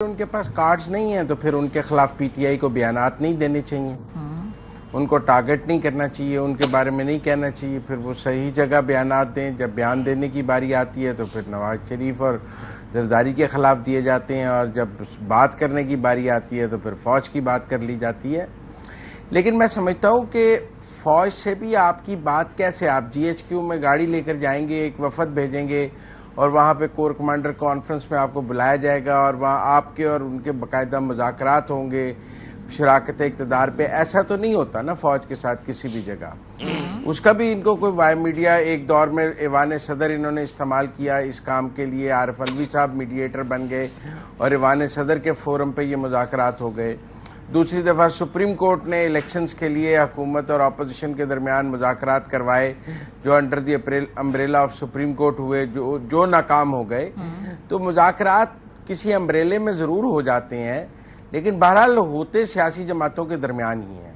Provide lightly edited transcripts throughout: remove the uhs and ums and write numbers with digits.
ان کے پاس کارڈز نہیں ہیں تو پھر ان کے خلاف پی ٹی آئی کو بیانات نہیں دینے چاہیے، ان کو ٹارگٹ نہیں کرنا چاہیے، ان کے بارے میں نہیں کہنا چاہیے، پھر وہ صحیح جگہ بیانات دیں۔ جب بیان دینے کی باری آتی ہے تو پھر نواز شریف اور زرداری کے خلاف دیے جاتے ہیں، اور جب بات کرنے کی باری آتی ہے تو پھر فوج کی بات کر لی جاتی ہے۔ لیکن میں سمجھتا ہوں کہ فوج سے بھی آپ کی بات کیسے، آپ جی ایچ کیو میں گاڑی لے کر جائیں گے، ایک وفد بھیجیں گے اور وہاں پہ کور کمانڈر کانفرنس میں آپ کو بلایا جائے گا اور وہاں آپ کے اور ان کے باقاعدہ مذاکرات ہوں گے شراکت اقتدار پہ۔ ایسا تو نہیں ہوتا نا فوج کے ساتھ کسی بھی جگہ۔ اس کا بھی ان کو کوئی وائی میڈیا، ایک دور میں ایوان صدر انہوں نے استعمال کیا اس کام کے لیے، عارف الوی صاحب میڈیٹر بن گئے اور ایوان صدر کے فورم پہ یہ مذاکرات ہو گئے۔ دوسری دفعہ سپریم کورٹ نے الیکشنز کے لیے حکومت اور اپوزیشن کے درمیان مذاکرات کروائے جو under the umbrella of supreme court ہوئے، جو ناکام ہو گئے۔ تو مذاکرات کسی امبریلے میں ضرور ہو جاتے ہیں، لیکن بہرحال ہوتے سیاسی جماعتوں کے درمیان ہی ہیں۔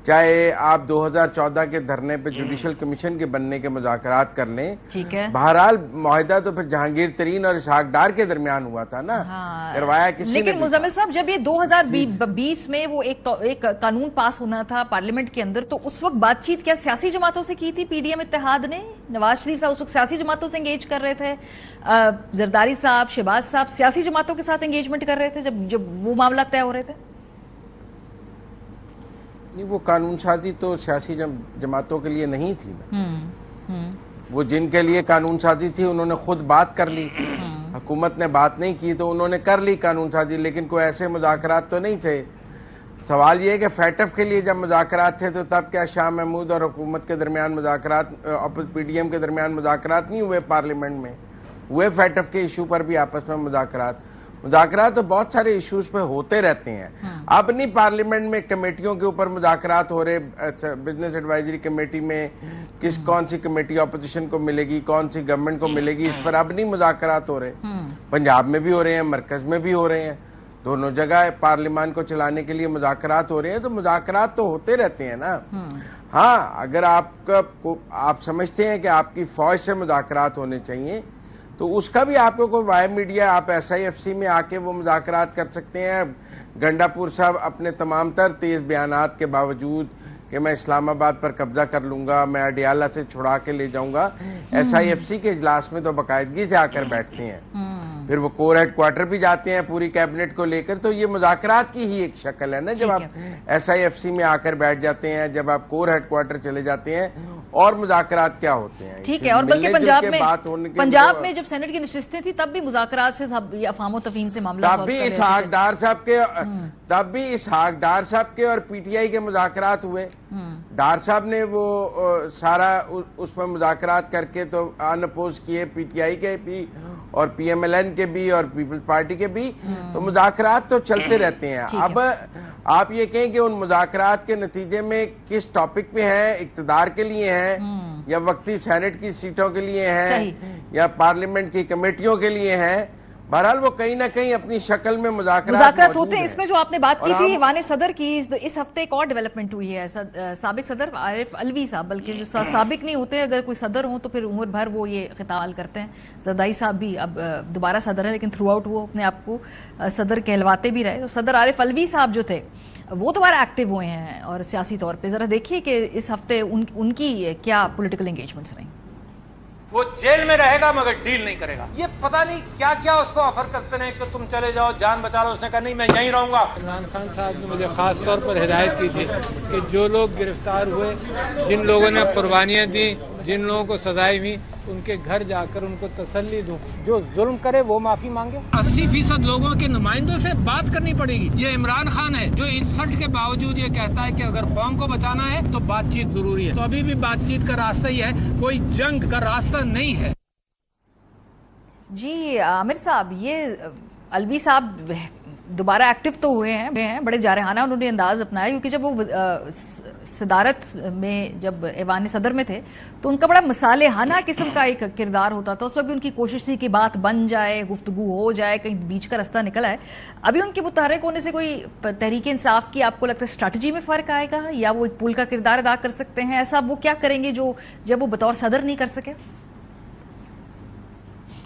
چاہے آپ 2014 کے دھرنے پہ جوڈیشل کمیشن کے بننے کے مذاکرات کر لیں، بہرحال معاہدہ تو پھر جہانگیر ترین اور اسحاق ڈار کے درمیان ہوا تھا نا، کروایا کسی نے۔ لیکن مزمل صاحب جب یہ 2020 میں وہ ایک قانون پاس ہونا تھا پارلیمنٹ کے اندر، تو اس وقت بات چیت کیا سیاسی جماعتوں سے کی تھی؟ پی ڈی ایم اتحاد نے، نواز شریف صاحب اس وقت سیاسی جماعتوں سے انگیج کر رہے تھے، زرداری صاحب، شہباز صاحب سیاسی جماعتوں کے ساتھ انگیجمنٹ کر رہے تھے جب وہ معاملہ طے ہو رہے تھے؟ نہیں، وہ قانون سازی تو سیاسی جماعتوں کے لیے نہیں تھی نا، وہ جن کے لیے قانون سازی تھی انہوں نے خود بات کر لی، حکومت نے بات نہیں کی تو انہوں نے کر لی قانون سازی، لیکن کوئی ایسے مذاکرات تو نہیں تھے۔ سوال یہ ہے کہ فیٹف کے لیے جب مذاکرات تھے تو تب کیا شاہ محمود اور حکومت کے درمیان مذاکرات، پی ڈی ایم کے درمیان مذاکرات نہیں ہوئے؟ پارلیمنٹ میں ہوئے، فیٹف کے ایشو پر بھی آپس میں مذاکرات تو بہت سارے ایشوز پہ ہوتے رہتے ہیں۔ اب نہیں پارلیمنٹ میں کمیٹیوں کے اوپر مذاکرات ہو رہے، بزنس ایڈوائزری کمیٹی میں کون سی کمیٹی اپوزیشن کو ملے گی، کون سی گورنمنٹ کو ملے گی، اس پر اب نہیں مذاکرات ہو رہے۔ پنجاب میں بھی ہو رہے ہیں، مرکز میں بھی ہو رہے ہیں، دونوں جگہ پارلیمان کو چلانے کے لیے مذاکرات ہو رہے ہیں، تو مذاکرات تو ہوتے رہتے ہیں نا۔ ہاں، اگر آپ سمجھتے ہیں کہ آپ کی فوج سے مذاکرات ہونے چاہیے تو اس کا بھی آپ کو کوئی وائی میڈیا، آپ ایس آئی ایف سی میں آ کے وہ مذاکرات کر سکتے ہیں۔ گنڈا پور صاحب اپنے تمام تر تیز بیانات کے باوجود کہ میں اسلام آباد پر قبضہ کر لوں گا، میں اڈیالہ سے چھڑا کے لے جاؤں گا، ایس آئی ایف سی کے اجلاس میں تو باقاعدگی سے آ کر بیٹھتے ہیں، پھر وہ کور ہیڈ کوارٹر بھی جاتے ہیں پوری کیبنٹ کو لے کر۔ تو یہ مذاکرات کی ہی ایک شکل ہے نا، جب آپ ایس آئی ایف سی میں آ کر بیٹھ جاتے ہیں، جب آپ کور ہیڈ کوارٹر چلے جاتے ہیں، اور مذاکرات کیا ہوتے ہیں؟ ٹھیک ہے، اور بلکہ پنجاب میں جب سینٹ کی نشستیں تھی تب بھی مذاکرات سے افہام و تفہیم سے معاملہ تب بھی اسحاق ڈار صاحب کے اور پی ٹی آئی کے مذاکرات ہوئے۔ ڈار صاحب نے وہ سارا اس میں مذاکرات کر کے تو ان اپوز کیے، پی ٹی آئی کے بھی اور پی ایم ایل این کے بھی اور پیپلز پارٹی کے بھی، تو مذاکرات تو چلتے رہتے ہیں۔ اب آپ یہ کہیں کہ ان مذاکرات کے نتیجے میں کس ٹاپک پہ ہیں، اقتدار کے لیے ہیں یا وقتی سینٹ کی سیٹوں کے لیے ہیں یا پارلیمنٹ کی کمیٹیوں کے لیے ہیں، بہرحال وہ کہیں نہ کہیں اپنی شکل میں مذاکرات ہوتے ہیں۔ اس میں جو آپ نے بات کی تھی ایوان صدر کی، اس ہفتے ایک اور ڈیولپمنٹ ہوئی ہے۔ سابق صدر عارف الوی صاحب، بلکہ جو سابق نہیں ہوتے، اگر کوئی صدر ہوں تو پھر عمر بھر وہ یہ خطاب کرتے ہیں۔ زرداری صاحب بھی اب دوبارہ صدر ہے، لیکن تھرو آؤٹ وہ اپنے آپ کو صدر کہلواتے بھی رہے۔ تو صدر عارف الوی صاحب جو تھے وہ دوبارہ ایکٹیو ہوئے ہیں اور سیاسی طور پہ، ذرا دیکھیے کہ اس ہفتے ان کی کیا پولیٹیکل انگیجمنٹس رہیں۔ وہ جیل میں رہے گا مگر ڈیل نہیں کرے گا۔ یہ پتہ نہیں کیا کیا اس کو آفر کرتے ہیں کہ تم چلے جاؤ، جان بچا لو۔ اس نے کہا نہیں، میں یہیں رہوں گا۔ عمران خان صاحب نے مجھے خاص طور پر ہدایت کی تھی کہ جو لوگ گرفتار ہوئے، جن لوگوں نے قربانیاں دیں، جن لوگوں کو سزائیں ہوئی، ان کے گھر جا کر ان کو تسلی دوں۔ جو ظلم کرے وہ معافی مانگے۔ 80% لوگوں کے نمائندوں سے بات کرنی پڑے گی۔ یہ عمران خان ہے جو انسلٹ کے باوجود یہ کہتا ہے کہ اگر قوم کو بچانا ہے تو بات چیت ضروری ہے۔ تو ابھی بھی بات چیت کا راستہ ہی ہے، کوئی جنگ کا راستہ نہیں ہے۔ جی عامر صاحب، یہ الوی صاحب دوبارہ ایکٹیو تو ہوئے ہیں، بڑے جارحانہ انہوں نے انداز اپنایا، کیونکہ جب وہ صدارت میں، جب ایوان صدر میں تھے تو ان کا بڑا مصالحانہ قسم کا ایک کردار ہوتا تھا۔ اس وقت بھی ان کی کوشش تھی کہ بات بن جائے، گفتگو ہو جائے، کہیں بیچ کا راستہ نکل آئے۔ ابھی ان کے متحرک ہونے سے کوئی تحریک انصاف کی آپ کو لگتا ہے اسٹریٹجی میں فرق آئے گا، یا وہ ایک پول کا کردار ادا کر سکتے ہیں؟ ایسا وہ کیا کریں گے جو جب وہ بطور صدر نہیں کر سکے؟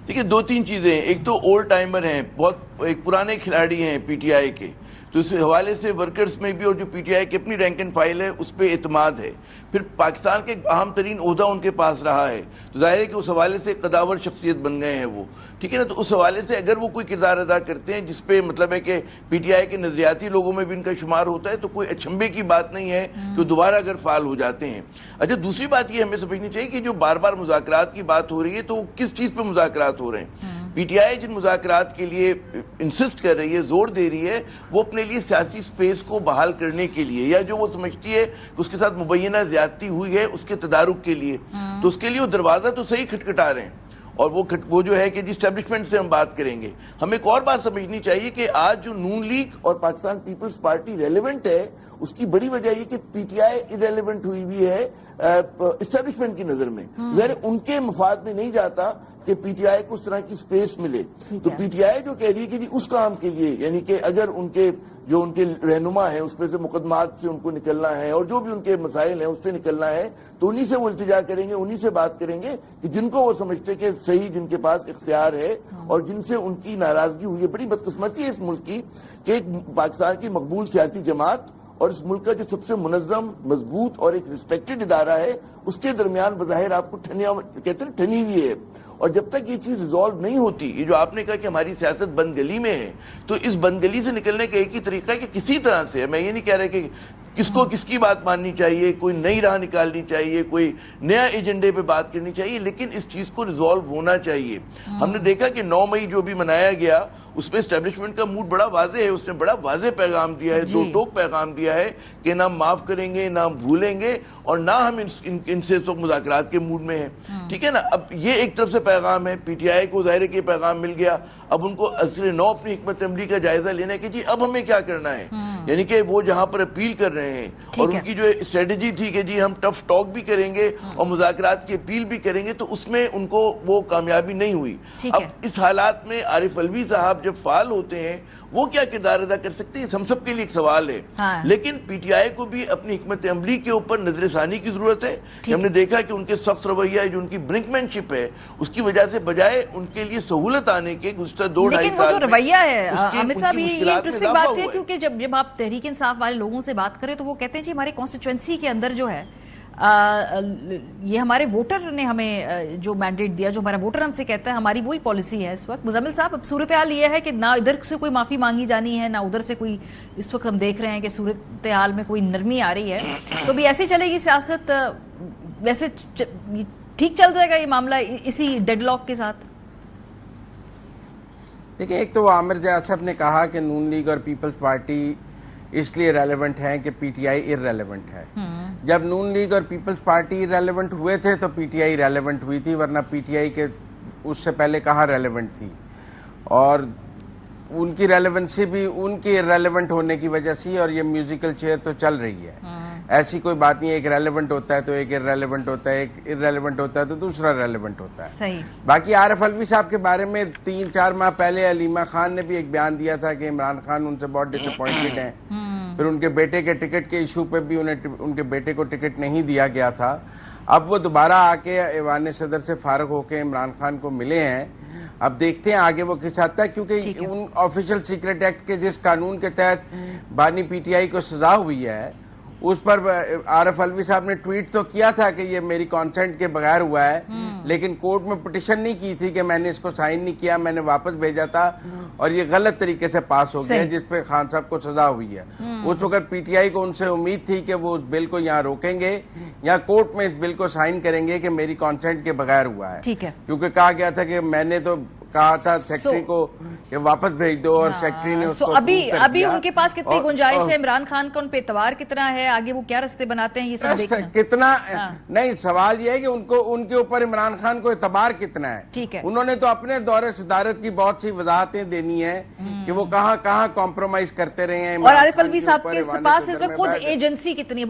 دیکھیے دو تین چیزیں ہیں. ایک تو اولڈ ٹائمر ہیں, بہت ایک پرانے کھلاڑی ہیں پی ٹی آئی کے, تو اس حوالے سے ورکرز میں بھی اور جو پی ٹی آئی کی اپنی رینک اینڈ فائل ہے اس پہ اعتماد ہے. پھر پاکستان کے اہم ترین عہدہ ان کے پاس رہا ہے, تو ظاہر ہے کہ اس حوالے سے قداور شخصیت بن گئے ہیں وہ, ٹھیک ہے نا. تو اس حوالے سے اگر وہ کوئی کردار ادا کرتے ہیں جس پہ مطلب ہے کہ پی ٹی آئی کے نظریاتی لوگوں میں بھی ان کا شمار ہوتا ہے, تو کوئی اچھمبے کی بات نہیں ہے کہ دوبارہ اگر فعال ہو جاتے ہیں. اچھا دوسری بات یہ ہمیں سمجھنی چاہیے کہ جو بار بار مذاکرات کی بات ہو رہی ہے تو وہ کس چیز پہ مذاکرات ہو رہے ہیں. پی ٹی آئی جن مذاکرات کے لیے انسسٹ کر رہی ہے, زور دے رہی ہے, وہ اپنے لیے سیاسی سپیس کو بحال کرنے کے لیے, یا جو وہ سمجھتی ہے کہ اس کے ساتھ مبینہ زیادتی ہوئی ہے اس کے تدارک کے لیے, تو اس کے لیے وہ دروازہ تو صحیح کھٹکھٹا رہے ہیں. اور وہ جو ہے کہ جس اسٹیبلشمنٹ سے ہم بات کریں گے, ہمیں ایک اور بات سمجھنی چاہیے کہ آج جو نون لیگ اور پاکستان پیپلز پارٹی ریلیونٹ ہے, اس کی بڑی وجہ یہ کہ پی ٹی آئی ارریلیونٹ ہوئی بھی ہے اسٹیبلشمنٹ کی نظر میں. ظاہر ان کے مفاد میں نہیں جاتا کہ پی ٹی آئی کو اس طرح کی سپیس ملے. تو پی ٹی آئی جو کہہ رہی ہے کہ جی اس کام کے لیے, یعنی کہ اگر ان کے جو ان کے رہنما ہیں اس پہ سے مقدمات سے ان کو نکلنا ہے اور جو بھی ان کے مسائل ہیں اس سے نکلنا ہے, تو انہی سے وہ التجا کریں گے, انہی سے بات کریں گے کہ جن کو وہ سمجھتے کہ صحیح جن کے پاس اختیار ہے اور جن سے ان کی ناراضگی ہوئی ہے. بڑی بدقسمتی ہے اس ملک کی کہ ایک پاکستان کی مقبول سیاسی جماعت اور اس ملک کا جو سب سے منظم, مضبوط اور ایک ریسپیکٹڈ ادارہ ہے, اس کے درمیان بظاہر آپ کو کہتے ہیں ٹھنی ہوئی ہے. اور جب تک یہ چیز ریزالو نہیں ہوتی, یہ جو آپ نے کہا کہ ہماری سیاست بند گلی میں ہے, تو اس بند گلی سے نکلنے کا ایک ہی طریقہ ہے کہ کسی طرح سے, میں یہ نہیں کہہ رہا کہ کس کو کس کی بات ماننی چاہیے, کوئی نئی راہ نکالنی چاہیے, کوئی نیا ایجنڈے پہ بات کرنی چاہیے, لیکن اس چیز کو ریزالو ہونا چاہیے. ہم نے دیکھا کہ 9 مئی جو بھی منایا گیا اس میں اسٹیبلشمنٹ کا موڈ بڑا واضح ہے, اس نے بڑا واضح پیغام دیا ہے, دو ٹوک پیغام دیا ہے کہ نہ ہم معاف کریں گے, نہ ہم بھولیں گے, اور نہ ہم ان سے مذاکرات کے موڈ میں ہیں, ٹھیک ہے نا. اب یہ ایک طرف سے پیغام ہے, پی ٹی آئی کو ظاہر ہے کہ پیغام مل گیا. اب ان کو اصل نو اپنی حکمت عملی کا جائزہ لینا ہے کہ جی اب ہمیں کیا کرنا ہے, یعنی کہ وہ جہاں پر اپیل کر رہے ہیں, اور ان کی جو اسٹریٹجی تھی کہ جی ہم ٹف ٹاک بھی کریں گے اور مذاکرات کی اپیل بھی کریں گے, تو اس میں ان کو وہ کامیابی نہیں ہوئی. اب اس حالات میں عارف علوی صاحب جب فعال ہوتے ہیں وہ کیا کردار ادا کر سکتے ہیں, ہم سب کے لیے ایک سوال ہے. لیکن پی ٹی آئی کو بھی اپنی حکمت عملی کے اوپر نظر ثانی کی ضرورت ہے. ہم نے دیکھا کہ ان کے سخت رویہ, جو ان کی برنکمین شپ ہے, اس کی وجہ سے بجائے ان کے لیے سہولت آنے کے گزشتہ 2-2.5 سال لیکن وہ جو رویہ ہے امت صاحب, یہ مشکلات میں انٹرسٹنگ بات ہے, کیونکہ جب آپ تحریک انصاف والے لوگوں سے بات کریں تو وہ کہتے ہیں جی ہماری کانسٹیچوئنسی کے اندر جو ہے یہ ہمارے ووٹر نے ہمیں جو مینڈیٹ دیا, جو ہمارا ووٹر ہم سے کہتا ہے, ہماری وہی پالیسی ہے اس وقت. مزمل صاحب, اب صورتحال یہ ہے کہ نہ ادھر سے کوئی معافی مانگی جانی ہے, نہ ادھر سے کوئی, اس وقت ہم دیکھ رہے ہیں کہ صورتحال میں کوئی نرمی آ رہی ہے, تو بھی ایسی چلے گی سیاست, ویسے ٹھیک چل جائے گا یہ معاملہ اسی ڈیڈ لاک کے ساتھ؟ دیکھیں, ایک تو عامر جاز صاحب نے کہا کہ نون لیگ اور پیپلز پارٹی اس لیے ریلیونٹ ہیں کہ پی ٹی آئی ارریلیونٹ ہے. جب نون لیگ اور پیپلز پارٹی ریلیونٹ ہوئے تھے تو پی ٹی آئی ریلیونٹ ہوئی تھی, ورنہ پی ٹی آئی کے اس سے پہلے کہاں ریلیونٹ تھی. اور ان کی ریلیونسی بھی ان کی ارریلیونٹ ہونے کی وجہ سے, اور یہ میوزیکل چیئر تو چل رہی ہے. ایسی کوئی بات نہیں ہے, ایک ریلیونٹ ہوتا ہے تو ایک ارریلیونٹ ہوتا ہے, ایک ارریلیونٹ ہوتا ہے تو دوسرا ریلیونٹ ہوتا ہے. باقی عارف علوی صاحب کے بارے میں 3-4 ماہ پہلے علیمہ خان نے بھی ایک بیان دیا تھا کہ عمران خان ان سے بہت ڈس اپوائنٹڈ ہیں. پھر ان کے بیٹے کے ٹکٹ کے ایشو پہ بھی ان کے بیٹے کو ٹکٹ نہیں دیا گیا تھا. اب وہ دوبارہ آ کے ایوان صدر سے فارغ ہو کے عمران خان کو ملے ہیں. اب دیکھتے ہیں آگے وہ کس حد تک, کیونکہ ان آفیشل سیکرٹ ایکٹ کے جس قانون کے تحت بانی پی ٹی آئی کو سزا ہوئی ہے, اس پر عارف علوی صاحب نے ٹویٹ تو کیا تھا کہ یہ میری کانسنٹ کے بغیر ہوا ہے, لیکن کورٹ میں پٹیشن نہیں کی تھی کہ میں نے اس کو سائن نہیں کیا, میں نے واپس بھیجا تھا اور یہ غلط طریقے سے پاس ہو گیا, جس پہ خان صاحب کو سزا ہوئی ہے. اس وقت پی ٹی آئی کو ان سے امید تھی کہ وہ اس بل کو یہاں روکیں گے یا کورٹ میں اس بل کو سائن کریں گے کہ میری کانسنٹ کے بغیر ہوا ہے, کیونکہ کہا گیا تھا کہ میں نے تو کہا تھا سیکٹری کو کہ واپس بھیج دو, اور سیکٹری نے اس کو ابھی ان کے پاس کتنی گنجائش ہے, عمران خان کا ان پہ اعتبار کتنا ہے, آگے وہ کیا رستے بناتے ہیں, یہ سب دیکھنا کتنا نہیں. سوال یہ ہے کہ ان کے اوپر عمران خان کو اعتبار کتنا ہے. انہوں نے تو اپنے دور صدارت کی بہت سی وضاحتیں دینی ہے کہ وہ کہاں کہاں کمپرومائز کرتے رہے ہیں. اور عارف علوی صاحب کے پاس خود ایجنسی کتنی